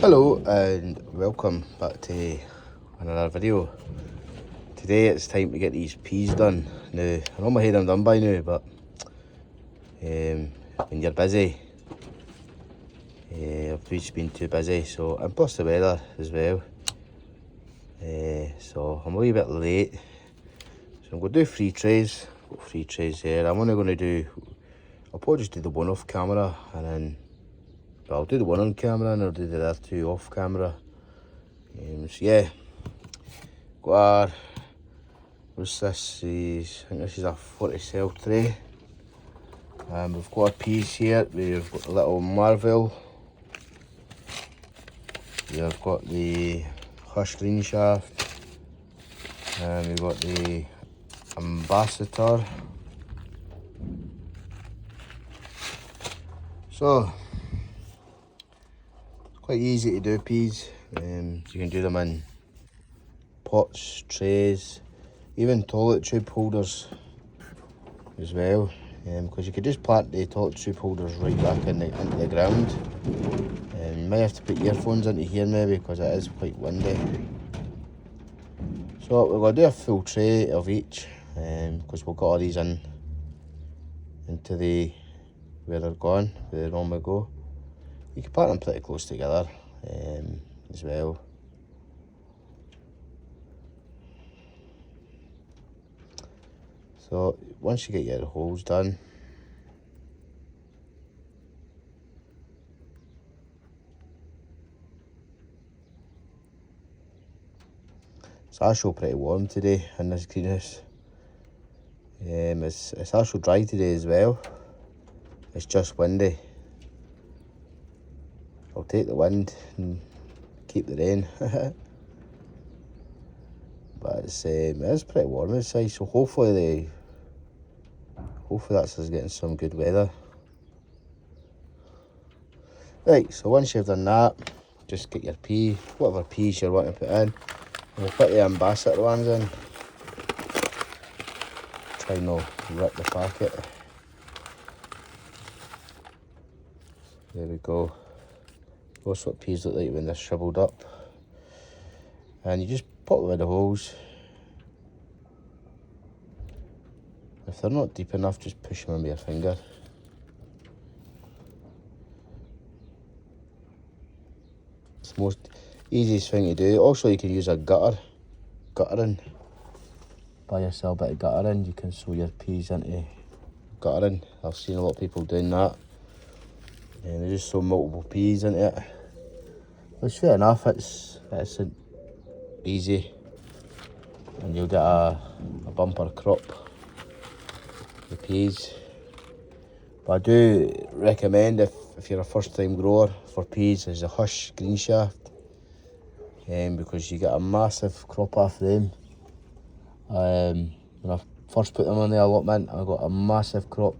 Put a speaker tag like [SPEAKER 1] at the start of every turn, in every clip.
[SPEAKER 1] Hello and welcome back to another video. Today it's time to get these peas done. Now, I normally had them done by now, but when you're busy, I've just been too busy, so, and plus the weather as well. So I'm a wee bit late. So I'm going to do 3 trays. Got 3 trays there. I'm only going to do, I'll probably just do the one off camera, and then I'll do the one on camera and I'll do the other 2 off camera. So yeah, got our, what's this? I think this is a 40 cell tray. We've got our peas here. We've got the little Marvel. We've got the Hush Green Shaft. And we've got the Ambassador. So, quite easy to do peas. You can do them in pots, trays, even toilet tube holders as well. Because you could just plant the toilet tube holders right back into the ground. You might have to put earphones into here maybe because it is quite windy. So we're going to do a full tray of each because we've got all these into the where they're going, where they normally go. You can plant them pretty close together as well. So once you get your holes done, it's actually pretty warm today in this greenhouse. It's actually dry today as well. It's just windy. I'll take the wind and keep the rain. But it is pretty warm inside, so hopefully that's us getting some good weather. Right, so once you've done that, just get your pea, whatever peas you want to put in. We'll put the Ambassador ones in. Try not to rip the packet. There we go. That's what peas look like when they're shriveled up. And you just pop them in the holes. If they're not deep enough, just push them in with your finger. It's the most easiest thing to do. Also, you can use a guttering. Buy yourself a bit of guttering. You can sew your peas into guttering. I've seen a lot of people doing that. And they just sew multiple peas into it. It's fair enough. It's easy, and you'll get a bumper crop of peas. But I do recommend, if you're a first time grower for peas, is the Hush Green Shaft, because you get a massive crop off them. When I first put them on the allotment, I got a massive crop.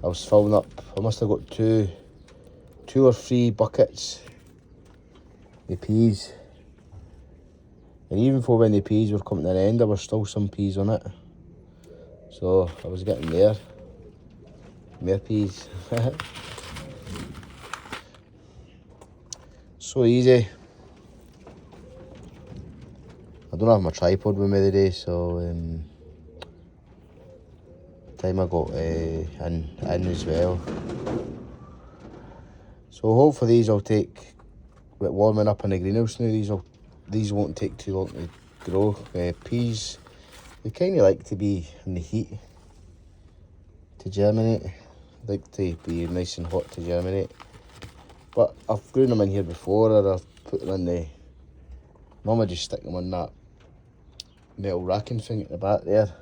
[SPEAKER 1] I was filling up, I must have got two or three buckets of peas. And even for when the peas were coming to an end, there were still some peas on it. So I was getting more peas. So easy. I don't have my tripod with me today, so time I got in as well. So hopefully these will take a bit warming up in the greenhouse now. These won't take too long to grow. Peas, they kind of like to be in the heat to germinate. They like to be nice and hot to germinate. But I've grown them in here before, or I've put them in the, normally just stick them on that metal racking thing at the back there.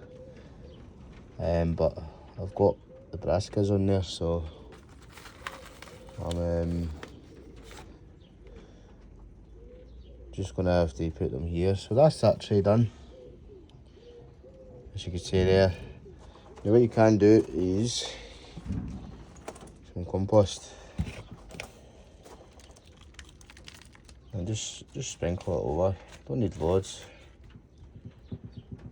[SPEAKER 1] But I've got the brassicas on there, so I'm just going to have to put them here. So that's that tray done, as you can see there. Now what you can do is some compost and just sprinkle it over. Don't need loads.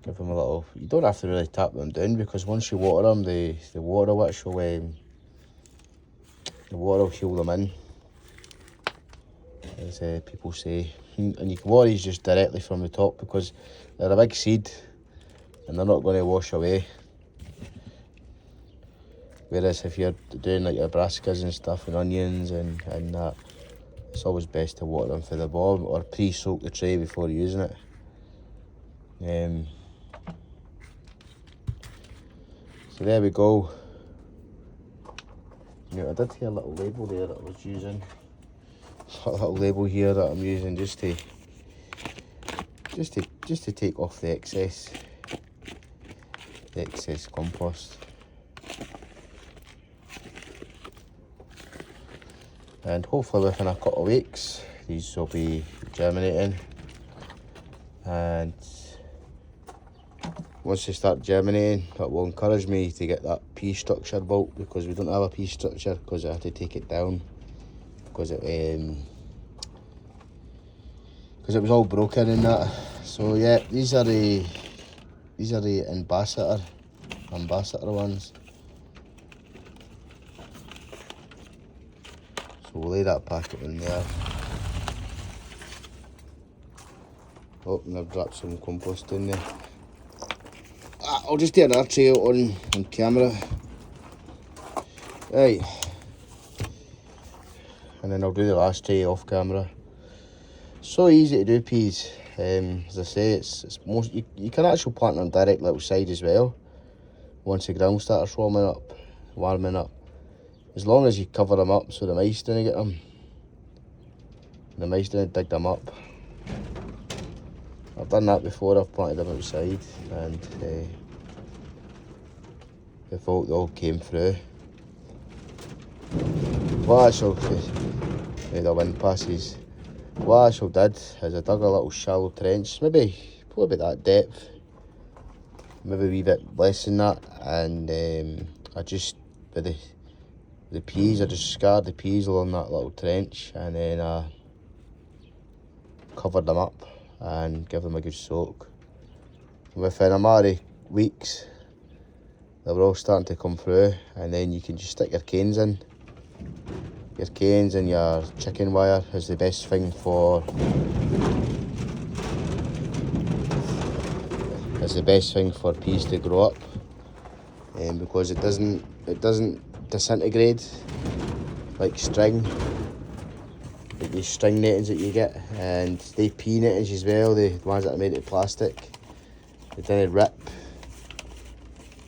[SPEAKER 1] Give them a little, you don't have to really tap them down, because once you water them, the water will actually, the water will heal them in. as people say. And you can water these just directly from the top because they're a big seed and they're not going to wash away. Whereas if you're doing like your brassicas and stuff and onions and that, it's always best to water them for the bottom or pre-soak the tray before using it. So there we go. Now I did hear a little label there that I was using. A little label here that I'm using just to take off the excess compost. And hopefully within a couple of weeks these will be germinating, and once they start germinating that will encourage me to get that pea structure built, because we don't have a pea structure because I had to take it down because it was all broken and that. So yeah, these are the ambassador ones. So we'll lay that packet in there. Oh, and I've dropped some compost in there. I'll just do another tray on camera. Right. And then I'll do the last tray off camera. So easy to do peas. As I say, it's most you can actually plant them directly outside as well. Once the ground starts warming up. As long as you cover them up so the mice don't get them. The mice don't dig them up. I've done that before, I've planted them outside and the fault they all came through. What the wind passes. What I actually did is I dug a little shallow trench, probably that depth, maybe a wee bit less than that, and I just, with the peas, I just scarred the peas along that little trench, and then I covered them up and give them a good soak. Within a matter of weeks, they were all starting to come through, and then you can just stick your canes in. Your canes and your chicken wire is the best thing for peas to grow up, because it doesn't disintegrate like string, like these string nettings that you get, and they pea nettings as well, the ones that are made of plastic, they don't rip,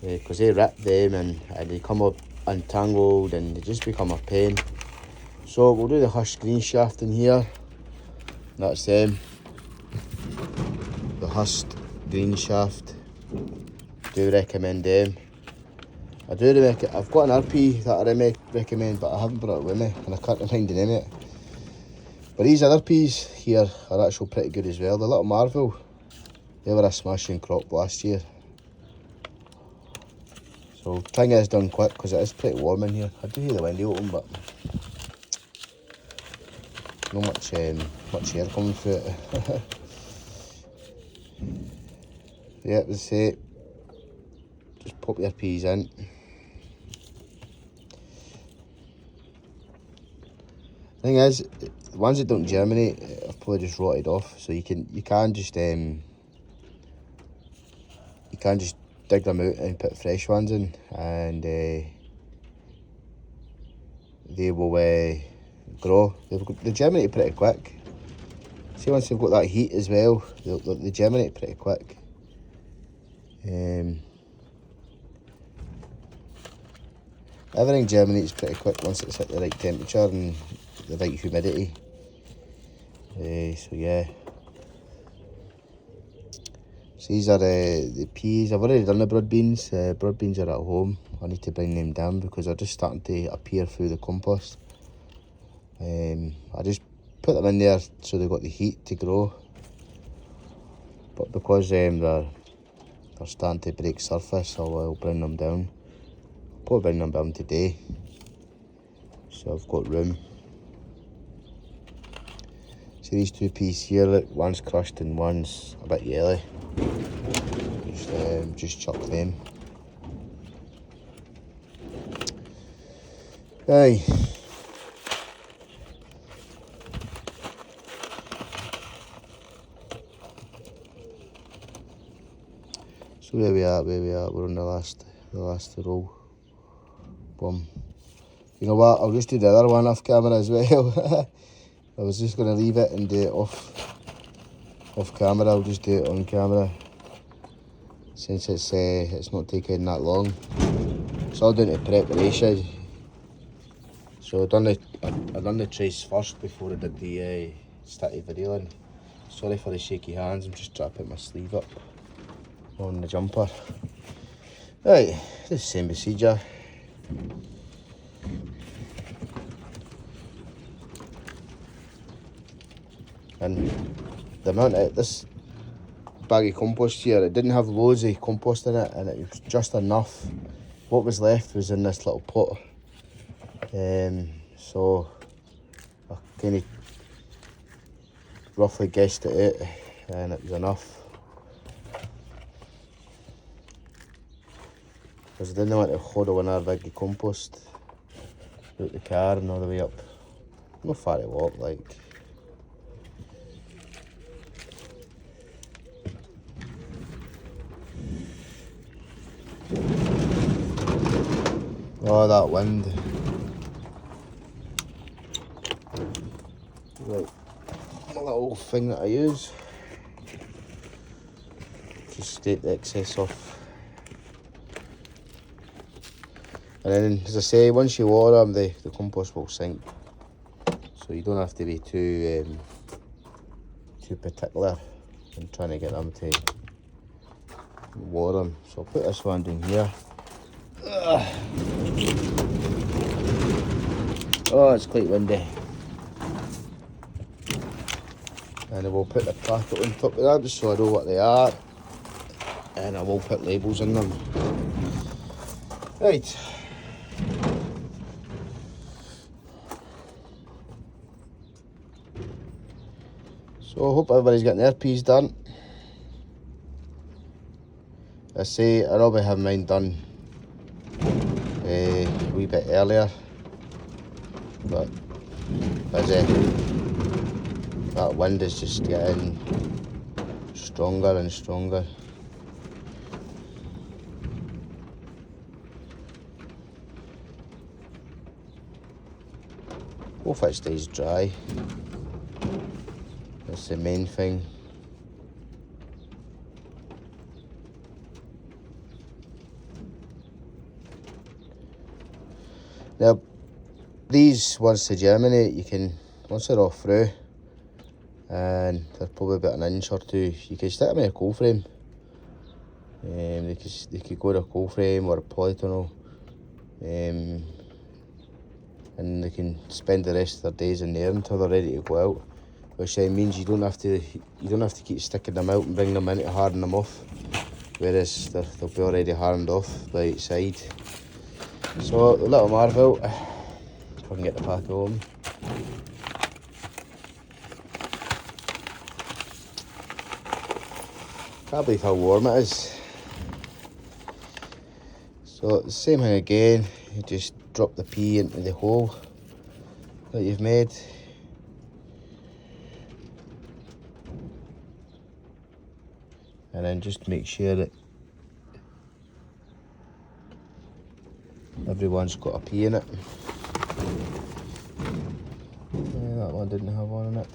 [SPEAKER 1] because they rip them and they come up untangled and they just become a pain. So we'll do the Hush green shaft in here. That's them. The Hush green shaft. Do recommend them. I've got an RP that I recommend, but I haven't brought it with me and I can't find the name of it. But these other peas here are actually pretty good as well. The Little Marvel, they were a smashing crop last year. So try and get this done quick because it is pretty warm in here. I do hear the window open, but not much air coming through it. Yeah, as I say, just pop your peas in. Thing is, the ones that don't germinate, I've probably just rotted off. So you can just dig them out and put fresh ones in, and they will grow. They germinate pretty quick. See, once they've got that heat as well, they germinate pretty quick. Everything germinates pretty quick once it's at the right temperature and the right humidity. So yeah. So these are the peas. I've already done the broad beans. Broad beans are at home. I need to bring them down because they're just starting to appear through the compost. I just put them in there so they've got the heat to grow. But because they're starting to break surface, I'll bring them down. I'll probably bring them down today. So I've got room. See these two peas here, look, one's crushed and one's a bit yellow. Just chuck them. Aye. So where we are, we're on the last roll. Boom. You know what, I'll just do the other one off camera as well. I was just going to leave it and do it off camera. I'll just do it on camera, since it's not taking that long. It's all down to preparation. So I done the trace first before I did the sticky video in. Sorry for the shaky hands, I'm just trying to put my sleeve up on the jumper. Right, the same procedure. And the amount of this bag of compost here, it didn't have loads of compost in it, and it was just enough. What was left was in this little pot. So I kind of roughly guessed it out, and it was enough. Because I didn't want to hodl another bag of compost out the car and all the way up. Not far to walk, like. Oh, that wind. Right, my little thing that I use. Just take the excess off. And then, as I say, once you water them, the compost will sink. So you don't have to be too particular in trying to get them to water them. So I'll put this one down here. Oh, it's quite windy. And I will put the packet on top of that just so I know what they are. And I will put labels in them. Right. So I hope everybody's getting their peas done. I say I'll be having mine done a wee bit earlier, but busy. That wind is just getting stronger and stronger. Hope it stays dry. That's the main thing. Now, these, once they germinate, you can, once they're all through, and they're probably about an inch or two, you can stick them in a cold frame. They could go to a cold frame or a polytunnel, and they can spend the rest of their days in there until they're ready to go out. Which means you don't have to keep sticking them out and bring them in to harden them off. Whereas they'll be already hardened off by outside. So the little Marvel, if I can get the pack home. Can't believe how warm it is. So the same thing again, you just drop the pea into the hole that you've made. And then just make sure that everyone's got a pea in it. Yeah, that one didn't have one in it.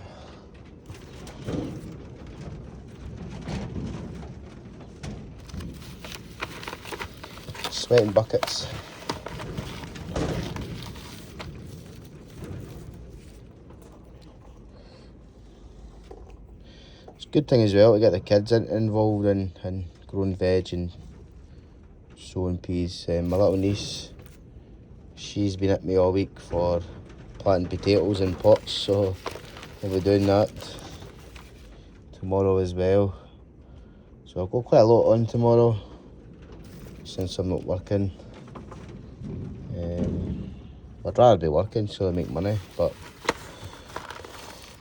[SPEAKER 1] Sweating buckets. It's a good thing as well to get the kids involved in growing veg and sowing peas. My little niece, she's been at me all week for planting potatoes in pots, so I'll be doing that tomorrow as well. So I've got quite a lot on tomorrow since I'm not working. I'd rather be working so I make money, but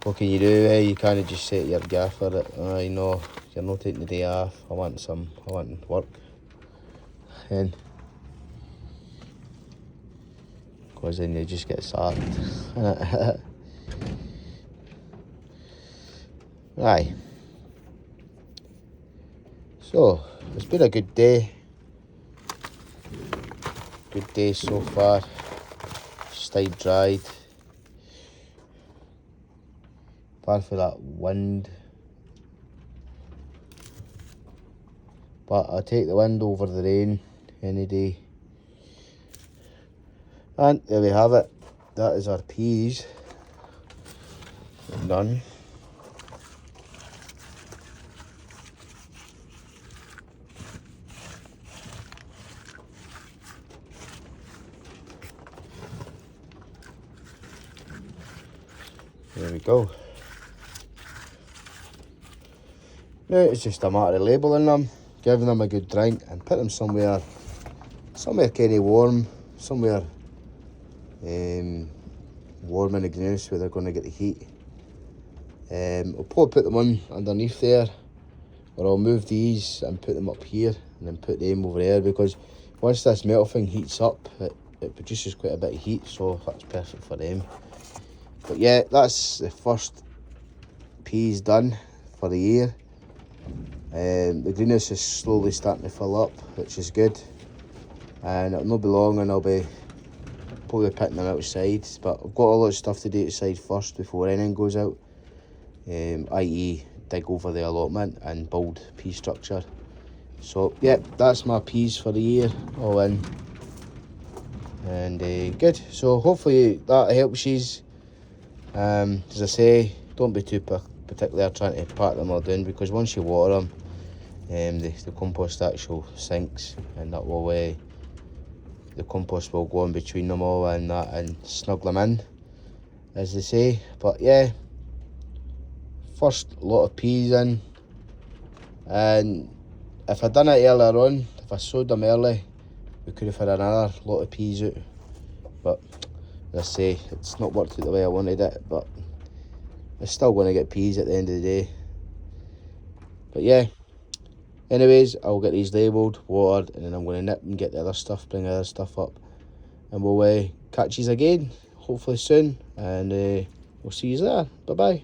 [SPEAKER 1] what can you do? You can't just say to your gaffer that, you know, you're not taking the day off, I want work. And because then you just get sacked. Aye. So it's been a good day. Good day so far. Stayed dried. Apart from that wind. But I'll take the wind over the rain any day. And there we have it. That is our peas. Done. There we go. Now it's just a matter of labelling them, giving them a good drink and put them somewhere kind of warm, somewhere warm in the greenhouse where they're going to get the heat. I'll probably put them on underneath there, or I'll move these and put them up here and then put them over there, because once this metal thing heats up, it produces quite a bit of heat, so that's perfect for them. But yeah, that's the first peas done for the year. The greenhouse is slowly starting to fill up, which is good, and it'll not be long and I'll be probably putting them outside, but I've got a lot of stuff to do outside first before anything goes out, i.e. dig over the allotment and build pea structure. So yeah, that's my peas for the year, all in, and good. So hopefully that helps you. As I say, don't be too particular trying to pat them all down, because once you water them, the compost actually sinks, and that will the compost will go in between them all and that and snug them in, as they say. But yeah, first lot of peas in, and if I'd done it earlier on, if I sowed them early, we could have had another lot of peas out. But as I say, it's not worked out the way I wanted it, but I'm still going to get peas at the end of the day. But yeah, anyways, I'll get these labelled, watered, and then I'm going to nip and get the other stuff, bring the other stuff up, and we'll catch you again, hopefully soon, and we'll see you there. Bye bye.